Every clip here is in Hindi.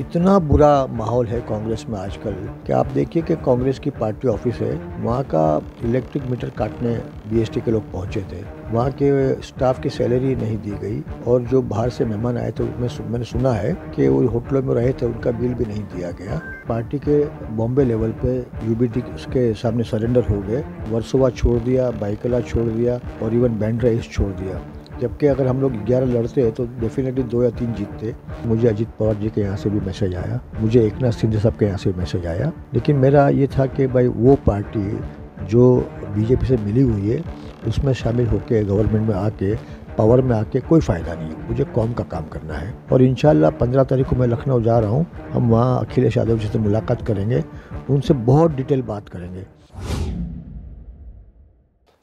इतना बुरा माहौल है कांग्रेस में आजकल कि आप देखिए कि कांग्रेस की पार्टी ऑफिस है, वहाँ का इलेक्ट्रिक मीटर काटने बीएसटी के लोग पहुँचे थे। वहाँ के स्टाफ की सैलरी नहीं दी गई और जो बाहर से मेहमान आए थे मैंने सुना है कि वो होटलों में रहे थे, उनका बिल भी नहीं दिया गया। पार्टी के बॉम्बे लेवल पे यूबीटी के सामने सरेंडर हो गए। वर्सोवा छोड़ दिया, बाइकला छोड़ दिया और इवन बैंड्रा ईस्ट छोड़ दिया। जबकि अगर हम लोग 11 लड़ते हैं तो डेफिनेटली 2 या 3 जीतते। मुझे अजीत पवार जी के यहाँ से भी मैसेज आया, मुझे एकनाथ शिंदे साहब के यहाँ से भी मैसेज आया, लेकिन मेरा ये था कि भाई वो पार्टी जो बीजेपी से मिली हुई है उसमें शामिल होकर गवर्नमेंट में आके पावर में आके कोई फ़ायदा नहीं है। मुझे कौम का काम करना है और इंशाल्लाह 15 तारीख को मैं लखनऊ जा रहा हूँ। हम वहाँ अखिलेश यादव जी से मुलाकात करेंगे, उनसे बहुत डिटेल बात करेंगे।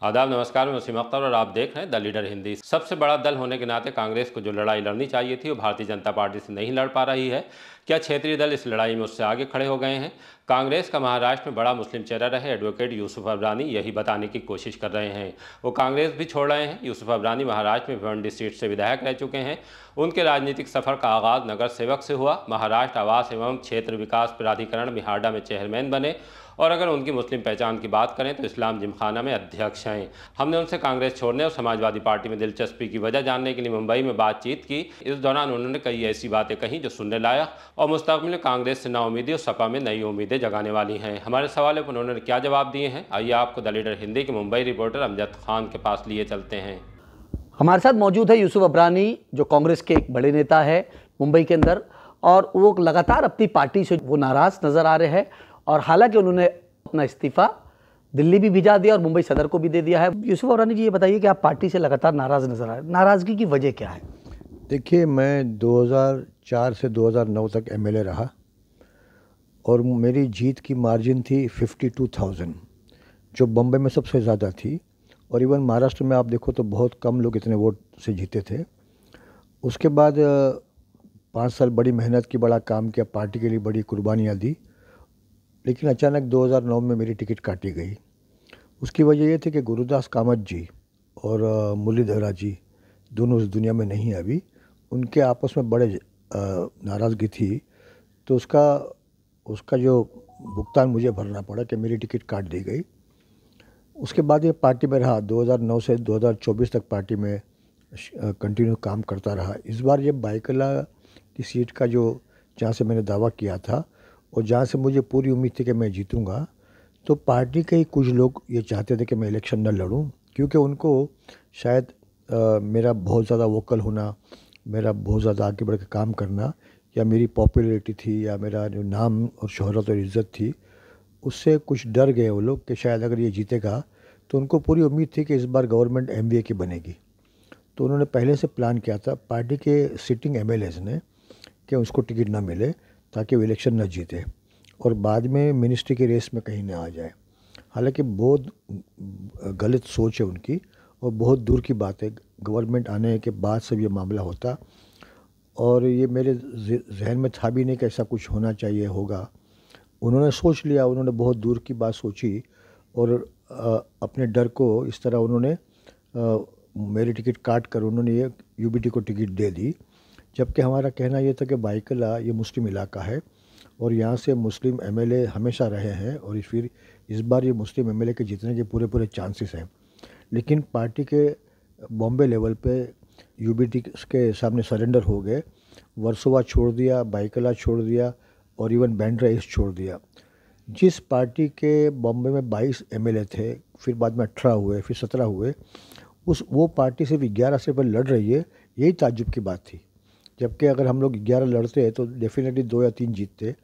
आदाब, नमस्कार। मैं वसीम अख्तर और आप देख रहे हैं द लीडर हिंदी। सबसे बड़ा दल होने के नाते कांग्रेस को जो लड़ाई लड़नी चाहिए थी वो भारतीय जनता पार्टी से नहीं लड़ पा रही है। क्या क्षेत्रीय दल इस लड़ाई में उससे आगे खड़े हो गए हैं? कांग्रेस का महाराष्ट्र में बड़ा मुस्लिम चेहरा रहे एडवोकेट यूसुफ अबरानी यही बताने की कोशिश कर रहे हैं। वो कांग्रेस भी छोड़ रहे हैं। यूसुफ अबरानी महाराष्ट्र में भिवंडी सीट से विधायक रह चुके हैं। उनके राजनीतिक सफर का आगाज नगर सेवक से हुआ। महाराष्ट्र आवास एवं क्षेत्र विकास प्राधिकरण मिहाडा में चेयरमैन बने और अगर उनकी मुस्लिम पहचान की बात करें तो इस्लाम जिमखाना में अध्यक्ष हैं। हमने उनसे कांग्रेस छोड़ने और समाजवादी पार्टी में दिलचस्पी की वजह जानने के लिए मुंबई में बातचीत की। इस दौरान उन्होंने कई ऐसी बातें कही जो सुनने लायक और मुस्तकबिल में कांग्रेस से नाउमीदी और सपा में नई उम्मीदें जगाने वाली हैं। हमारे सवालों पर उन्होंने क्या जवाब दिए हैं, आइए आपको द लीडर हिंदी के मुंबई रिपोर्टर अमजद खान के पास लिए चलते हैं। हमारे साथ मौजूद है यूसुफ अबरानी, जो कांग्रेस के एक बड़े नेता है मुंबई के अंदर, और वो लगातार अपनी पार्टी से वो नाराज नजर आ रहे हैं। और हालांकि उन्होंने अपना इस्तीफा दिल्ली भी भिजा दिया और मुंबई सदर को भी दे दिया है। यूसुफ अबरानी जी, ये बताइए कि आप पार्टी से लगातार नाराज नजर आ रहे हैं, नाराजगी की वजह क्या है? देखिए, मैं 2004 से 2009 तक एमएलए रहा और मेरी जीत की मार्जिन थी 52,000, जो बम्बई में सबसे ज़्यादा थी। और इवन महाराष्ट्र में आप देखो तो बहुत कम लोग इतने वोट से जीते थे। उसके बाद 5 साल बड़ी मेहनत की, बड़ा काम किया, पार्टी के लिए बड़ी कुर्बानियाँ दी, लेकिन अचानक 2009 में मेरी टिकट काटी गई। उसकी वजह ये थी कि गुरुदास कामत जी और मुरलीधरा जी दोनों इस दुनिया में नहीं है अभी। उनके आपस में बड़े नाराज़गी थी, तो उसका जो भुगतान मुझे भरना पड़ा कि मेरी टिकट काट दी गई। उसके बाद ये पार्टी में रहा, 2009 से 2024 तक पार्टी में कंटिन्यू काम करता रहा। इस बार ये बाइकला की सीट का जहाँ से मैंने दावा किया था और जहाँ से मुझे पूरी उम्मीद थी कि मैं जीतूंगा, तो पार्टी के ही कुछ लोग ये चाहते थे कि मैं इलेक्शन न लड़ूं, क्योंकि उनको शायद मेरा बहुत ज़्यादा वोकल होना, मेरा बहुत ज़्यादा आगे बढ़ के काम करना, या मेरी पॉपुलैरिटी थी, या मेरा जो नाम और शोहरत और इज़्ज़त थी, उससे कुछ डर गए वो लोग कि शायद अगर ये जीतेगा। तो उनको पूरी उम्मीद थी कि इस बार गवर्नमेंट एमवीए की बनेगी। तो उन्होंने पहले से प्लान किया था पार्टी के सिटिंग एमएलएज ने कि उसको टिकट ना मिले ताकि वो इलेक्शन न जीते और बाद में मिनिस्ट्री की रेस में कहीं ना आ जाए। हालांकि बहुत गलत सोच है उनकी और बहुत दूर की बात है। गवर्नमेंट आने के बाद सब ये मामला होता और ये मेरे जहन में था भी नहीं कि ऐसा कुछ होना चाहिए होगा। उन्होंने सोच लिया, उन्होंने बहुत दूर की बात सोची और अपने डर को इस तरह उन्होंने मेरी टिकट काट कर उन्होंने ये यूबीटी को टिकट दे दी। जबकि हमारा कहना ये था कि बाइकला ये मुस्लिम इलाका है और यहाँ से मुस्लिम एमएलए हमेशा रहे हैं और फिर इस बार ये मुस्लिम एमएलए के जीतने के पूरे चांसेस हैं। लेकिन पार्टी के बॉम्बे लेवल पे यूबीटी के सामने सरेंडर हो गए। वर्सोवा छोड़ दिया, बाइकला छोड़ दिया और इवन बैंड्रा ईस्ट छोड़ दिया। जिस पार्टी के बॉम्बे में 22 एमएलए थे, फिर बाद में 18 हुए, फिर 17 हुए, वो पार्टी सिर्फ 11 से पर लड़ रही है, यही ताज्जुब की बात थी। जबकि अगर हम लोग 11 लड़ते हैं तो डेफिनेटली 2 या 3 जीतते,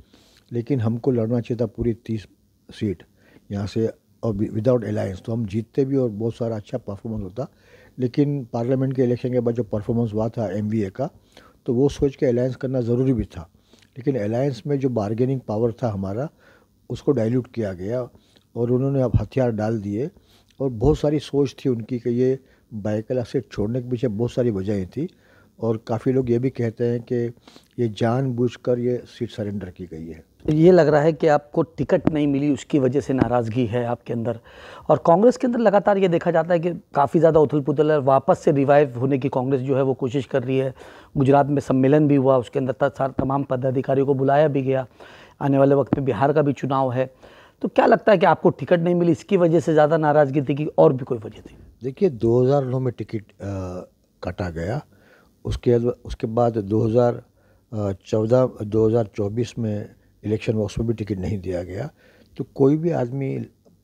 लेकिन हमको लड़ना चाहिए था पूरी 30 सीट यहाँ से और विदाउट अलायंस, तो हम जीतते भी और बहुत सारा अच्छा परफॉर्मेंस होता। लेकिन पार्लियामेंट के इलेक्शन के बाद जो परफॉर्मेंस हुआ था एमवीए का, तो वो सोच के अलायंस करना ज़रूरी भी था, लेकिन अलायंस में जो बार्गेनिंग पावर था हमारा, उसको डाइल्यूट किया गया और उन्होंने अब हथियार डाल दिए। और बहुत सारी सोच थी उनकी कि ये बाइकला सीट छोड़ने के पीछे बहुत सारी वजहें थी और काफ़ी लोग ये भी कहते हैं कि ये जानबूझकर ये सीट सरेंडर की गई है। ये लग रहा है कि आपको टिकट नहीं मिली, उसकी वजह से नाराज़गी है आपके अंदर। और कांग्रेस के अंदर लगातार ये देखा जाता है कि काफ़ी ज़्यादा उथल पुथल है, वापस से रिवाइव होने की कांग्रेस जो है वो कोशिश कर रही है। गुजरात में सम्मेलन भी हुआ, उसके अंदर तमाम पदाधिकारियों को बुलाया भी गया। आने वाले वक्त में बिहार का भी चुनाव है। तो क्या लगता है कि आपको टिकट नहीं मिली, इसकी वजह से ज़्यादा नाराज़गी थी कि और भी कोई वजह थी? देखिए 2009 में टिकट काटा गया, उसके बाद 2024 में इलेक्शन हुआ, उसमें भी टिकट नहीं दिया गया। तो कोई भी आदमी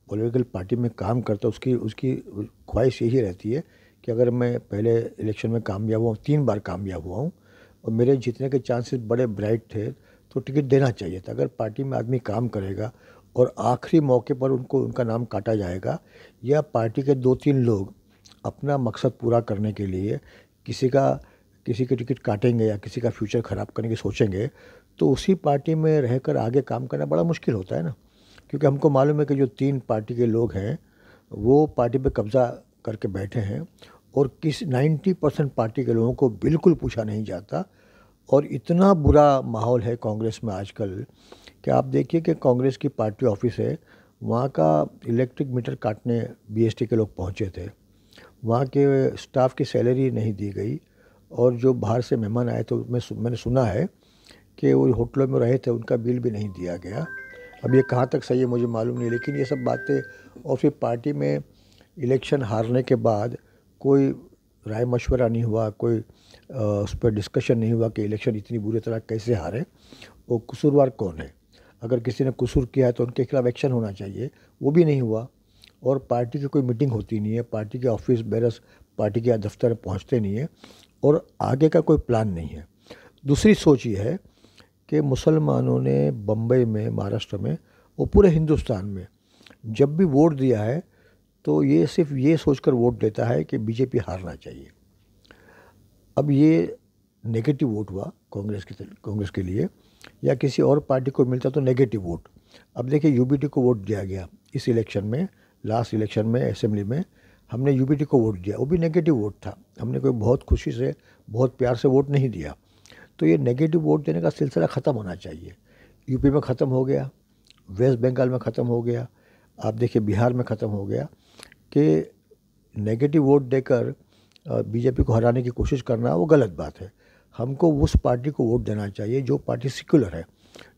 पॉलिटिकल पार्टी में काम करता है, उसकी ख्वाहिश यही रहती है कि अगर मैं पहले इलेक्शन में कामयाब हुआ, 3 बार कामयाब हुआ हूँ और मेरे जीतने के चांसेस बड़े ब्राइट थे, तो टिकट देना चाहिए था। अगर पार्टी में आदमी काम करेगा और आखिरी मौके पर उनका नाम काटा जाएगा, या पार्टी के 2-3 लोग अपना मकसद पूरा करने के लिए किसी की टिकट काटेंगे या किसी का फ्यूचर ख़राब करने की सोचेंगे, तो उसी पार्टी में रहकर आगे काम करना बड़ा मुश्किल होता है ना। क्योंकि हमको मालूम है कि जो 3 पार्टी के लोग हैं वो पार्टी पे कब्ज़ा करके बैठे हैं और 90% पार्टी के लोगों को बिल्कुल पूछा नहीं जाता। और इतना बुरा माहौल है कांग्रेस में आजकल कि आप देखिए कि कांग्रेस की पार्टी ऑफिस है, वहाँ का इलेक्ट्रिक मीटर काटने बीएसटी के लोग पहुँचे थे, वहाँ के स्टाफ की सैलरी नहीं दी गई, और जो बाहर से मेहमान आए थे मैंने सुना है कि वो होटलों में रहे थे, उनका बिल भी नहीं दिया गया। अब ये कहाँ तक सही है मुझे मालूम नहीं, लेकिन ये सब बातें, और फिर पार्टी में इलेक्शन हारने के बाद कोई राय मशवरा नहीं हुआ, कोई उस पर डिस्कशन नहीं हुआ कि इलेक्शन इतनी बुरी तरह कैसे हारे, वो कसूरवार कौन है। अगर किसी ने कसूर किया है तो उनके खिलाफ एक्शन होना चाहिए, वो भी नहीं हुआ। और पार्टी की कोई मीटिंग होती नहीं है, पार्टी के ऑफिस बेरस पार्टी के दफ्तर पहुँचते नहीं है, और आगे का कोई प्लान नहीं है। दूसरी सोच ये है कि मुसलमानों ने बम्बई में, महाराष्ट्र में और पूरे हिंदुस्तान में जब भी वोट दिया है तो ये सिर्फ ये सोचकर वोट देता है कि बीजेपी हारना चाहिए। अब ये नेगेटिव वोट हुआ कांग्रेस के लिए, या किसी और पार्टी को मिलता तो नेगेटिव वोट। अब देखिए यूबीटी को वोट दिया गया इस इलेक्शन में, लास्ट इलेक्शन में असेंबली में हमने यूबीटी को वोट दिया, वो भी नेगेटिव वोट था। हमने कोई बहुत खुशी से, बहुत प्यार से वोट नहीं दिया। तो ये नेगेटिव वोट देने का सिलसिला ख़त्म होना चाहिए। यूपी में ख़त्म हो गया, वेस्ट बंगाल में ख़त्म हो गया, आप देखिए बिहार में ख़त्म हो गया कि नेगेटिव वोट देकर बीजेपी को हराने की कोशिश करना वो गलत बात है। हमको उस पार्टी को वोट देना चाहिए जो पार्टी सेक्युलर है,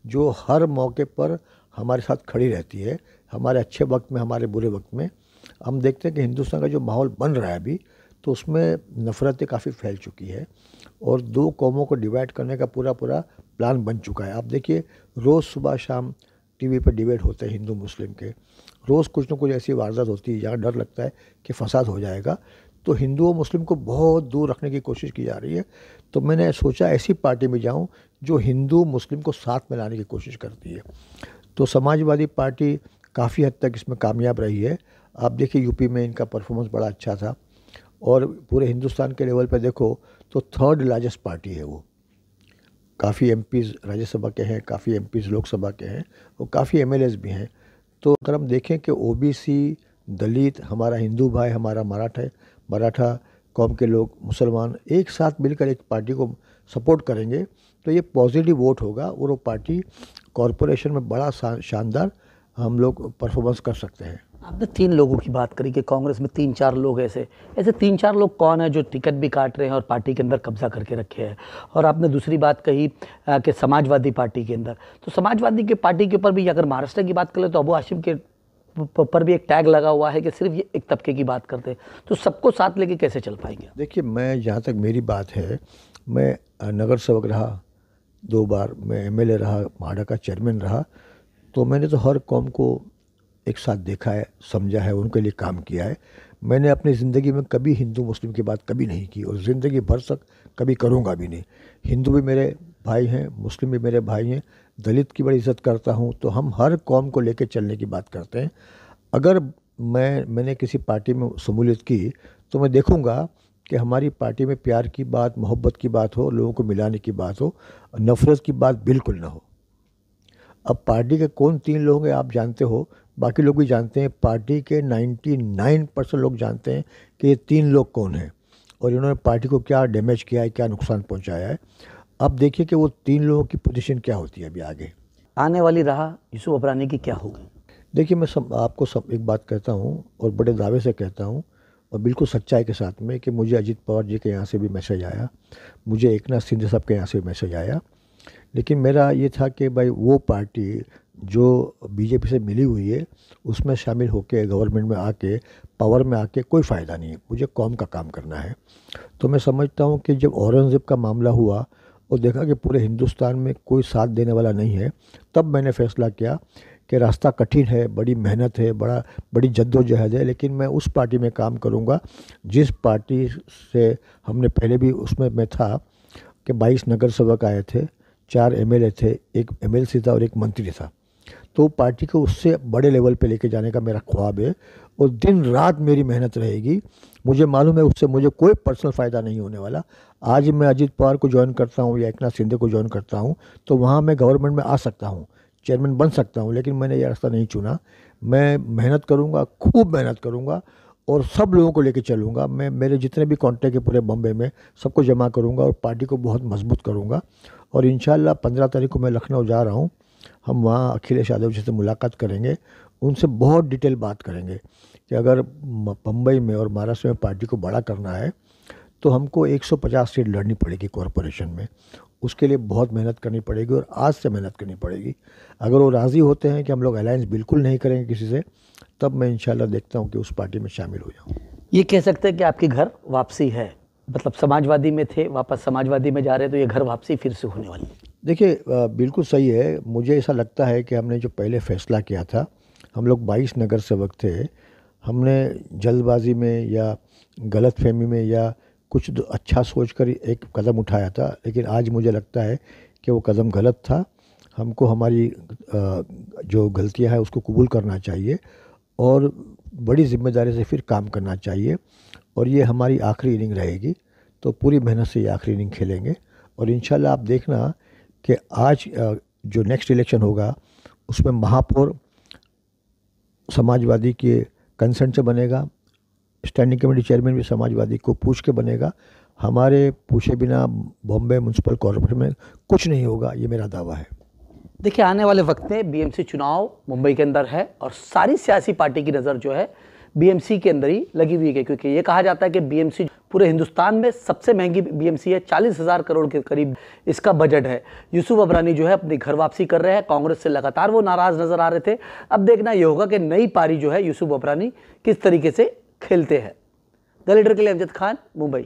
जो हर मौके पर हमारे साथ खड़ी रहती है, हमारे अच्छे वक्त में, हमारे बुरे वक्त में। हम देखते हैं कि हिंदुस्तान का जो माहौल बन रहा है अभी, तो उसमें नफ़रतें काफ़ी फैल चुकी है और 2 कौमों को डिवाइड करने का पूरा प्लान बन चुका है। आप देखिए रोज़ सुबह शाम टीवी पर डिबेट होते हैं हिंदू मुस्लिम के, रोज़ कुछ न कुछ ऐसी वारदात होती है जहाँ डर लगता है कि फसाद हो जाएगा। तो हिंदू और मुस्लिम को बहुत दूर रखने की कोशिश की जा रही है। तो मैंने सोचा ऐसी पार्टी में जाऊँ जो हिंदू मुस्लिम को साथ में लाने की कोशिश करती है। तो समाजवादी पार्टी काफ़ी हद तक इसमें कामयाब रही है। आप देखिए यूपी में इनका परफॉर्मेंस बड़ा अच्छा था, और पूरे हिंदुस्तान के लेवल पर देखो तो 3rd लार्जेस्ट पार्टी है वो। काफ़ी एमपीज़ राज्यसभा के हैं, काफ़ी एमपीज़ लोकसभा के हैं, और काफ़ी एमएलएज भी हैं। तो अगर हम देखें कि ओबीसी, दलित, हमारा हिंदू भाई, हमारा मराठा कौम के लोग, मुसलमान एक साथ मिलकर एक पार्टी को सपोर्ट करेंगे तो ये पॉजिटिव वोट होगा, और वो पार्टी कॉरपोरेशन में बड़ा शानदार हम लोग परफॉर्मेंस कर सकते हैं। आपने 3 लोगों की बात करी कि कांग्रेस में 3-4 लोग ऐसे 3-4 लोग कौन है जो टिकट भी काट रहे हैं और पार्टी के अंदर कब्जा करके रखे हैं? और आपने दूसरी बात कही कि समाजवादी पार्टी के अंदर, तो समाजवादी के पार्टी के ऊपर भी अगर महाराष्ट्र की बात करें तो अबू हाशिम के पर भी एक टैग लगा हुआ है कि सिर्फ ये एक तबके की बात करते हैं, तो सबको साथ लेके कैसे चल पाएंगे? देखिए मैं, जहाँ तक मेरी बात है, मैं नगर सेवक रहा 2 बार, मैं एमएलए रहा, म्हाडा का चेयरमैन रहा। तो मैंने तो हर कौम को एक साथ देखा है, समझा है, उनके लिए काम किया है। मैंने अपनी ज़िंदगी में कभी हिंदू मुस्लिम की बात कभी नहीं की, और ज़िंदगी भर तक कभी करूँगा भी नहीं। हिंदू भी मेरे भाई हैं, मुस्लिम भी मेरे भाई हैं, दलित की बड़ी इज़्ज़त करता हूँ। तो हम हर कौम को लेकर चलने की बात करते हैं। अगर मैंने किसी पार्टी में शमूलियत की तो मैं देखूँगा कि हमारी पार्टी में प्यार की बात, मोहब्बत की बात हो, लोगों को मिलाने की बात हो, नफ़रत की बात बिल्कुल ना हो। अब पार्टी के कौन 3 लोग हैं आप जानते हो, बाकी लोग भी जानते हैं। पार्टी के 99% लोग जानते हैं कि ये 3 लोग कौन हैं और इन्होंने पार्टी को क्या डैमेज किया है, क्या नुकसान पहुंचाया है। अब देखिए कि वो 3 लोगों की पोजीशन क्या होती है अभी आगे। आने वाली राह यूसुफ अब्रानी की क्या होगी? देखिए, मैं आपको एक बात कहता हूँ और बड़े दावे से कहता हूँ और बिल्कुल सच्चाई के साथ में कि मुझे अजीत पवार जी के यहाँ से भी मैसेज आया, मुझे एकनाथ शिंदे साहब के यहाँ से भी मैसेज आया, लेकिन मेरा ये था कि भाई वो पार्टी जो बीजेपी से मिली हुई है उसमें शामिल होकर गवर्नमेंट में आके, पावर में आके कोई फ़ायदा नहीं है, मुझे कौम का काम करना है। तो मैं समझता हूँ कि जब औरंगज़ेब का मामला हुआ और देखा कि पूरे हिंदुस्तान में कोई साथ देने वाला नहीं है, तब मैंने फ़ैसला किया कि रास्ता कठिन है, बड़ी मेहनत है, बड़ी जद्दोजहद है, लेकिन मैं उस पार्टी में काम करूँगा जिस पार्टी से हमने पहले भी उसमें मैं था कि 22 नगर सेवक आए थे, 4 एमएलए थे, 1 एमएलसी था और 1 मंत्री था। तो पार्टी को उससे बड़े लेवल पे लेके जाने का मेरा ख्वाब है और दिन रात मेरी मेहनत रहेगी। मुझे मालूम है उससे मुझे कोई पर्सनल फ़ायदा नहीं होने वाला। आज मैं अजीत पवार को ज्वाइन करता हूँ या एकनाथ शिंदे को ज्वाइन करता हूँ तो वहाँ मैं गवर्नमेंट में आ सकता हूँ, चेयरमैन बन सकता हूँ, लेकिन मैंने ये रास्ता नहीं चुना। मैं मेहनत करूँगा, खूब मेहनत करूँगा और सब लोगों को लेके चलूँगा। मैं मेरे जितने भी कॉन्टैक्ट है पूरे बॉम्बे में सबको जमा करूँगा और पार्टी को बहुत मजबूत करूँगा। और इंशाल्लाह 15 तारीख को मैं लखनऊ जा रहा हूँ। हम वहाँ अखिलेश यादव जी से मुलाकात करेंगे, उनसे बहुत डिटेल बात करेंगे कि अगर बम्बई में और महाराष्ट्र में पार्टी को बड़ा करना है तो हमको 150 सीट लड़नी पड़ेगी कॉरपोरेशन में। उसके लिए बहुत मेहनत करनी पड़ेगी और आज से मेहनत करनी पड़ेगी। अगर वो राज़ी होते हैं कि हम लोग अलायंस बिल्कुल नहीं करेंगे किसी से, तब मैं इंशाल्लाह देखता हूँ कि उस पार्टी में शामिल हो जाऊँ। ये कह सकते हैं कि आपकी घर वापसी है, मतलब समाजवादी में थे, वापस समाजवादी में जा रहे हैं, तो ये घर वापसी फिर से होने वाली है। देखिए, बिल्कुल सही है। मुझे ऐसा लगता है कि हमने जो पहले फ़ैसला किया था, हम लोग 22 नगर सेवक थे, हमने जल्दबाजी में या गलतफहमी में या कुछ अच्छा सोचकर एक कदम उठाया था, लेकिन आज मुझे लगता है कि वो कदम गलत था। हमको हमारी जो गलतियां हैं उसको कबूल करना चाहिए और बड़ी जिम्मेदारी से फिर काम करना चाहिए। और ये हमारी आखिरी इनिंग रहेगी, तो पूरी मेहनत से ये आखिरी इनिंग खेलेंगे और इंशाल्लाह आप देखना कि आज जो नेक्स्ट इलेक्शन होगा उसमें महापौर समाजवादी के कंसेंट से बनेगा, स्टैंडिंग कमेटी चेयरमैन भी समाजवादी को पूछ के बनेगा। हमारे पूछे बिना बॉम्बे म्यूनसिपल कॉर्पोरेशन में कुछ नहीं होगा, ये मेरा दावा है। देखिए, आने वाले वक्त में बीएमसी चुनाव मुंबई के अंदर है और सारी सियासी पार्टी की नज़र जो है बीएमसी के अंदर ही लगी हुई है, क्योंकि ये कहा जाता है कि बीएमसी पूरे हिंदुस्तान में सबसे महंगी बीएमसी है, 40,000 करोड़ के करीब इसका बजट है। यूसुफ अब्रानी जो है अपनी घर वापसी कर रहे हैं, कांग्रेस से लगातार वो नाराज नजर आ रहे थे। अब देखना ये होगा कि नई पारी जो है यूसुफ अब्रानी किस तरीके से खेलते हैं। द लीडर के लिए अमजद खान, मुंबई।